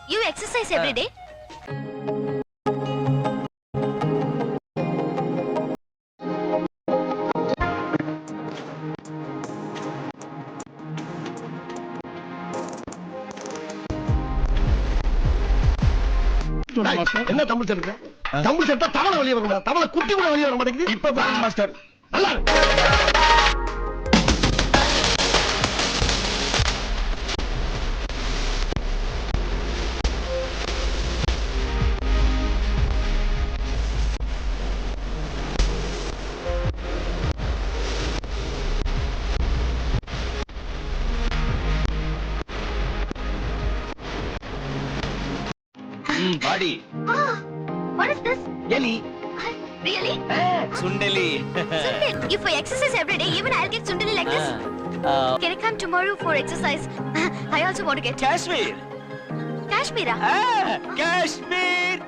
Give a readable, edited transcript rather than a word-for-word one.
You exercise every day? என்ன தமிழ் செலுத்த தமிழ் செலுத்தா தவளை வெளியே வர தவளை குட்டி கூட வெளியே வர மாட்டேங்குது. இப்ப மாஸ்டர் நல்லா பாடி. What is this? எலி. Really? சுண்டலி. Sundel, if I exercise every day, even I'll get Sundeli like this. Can I come tomorrow for exercise? I also want to get Kashmir. Kashmir. Kashmir.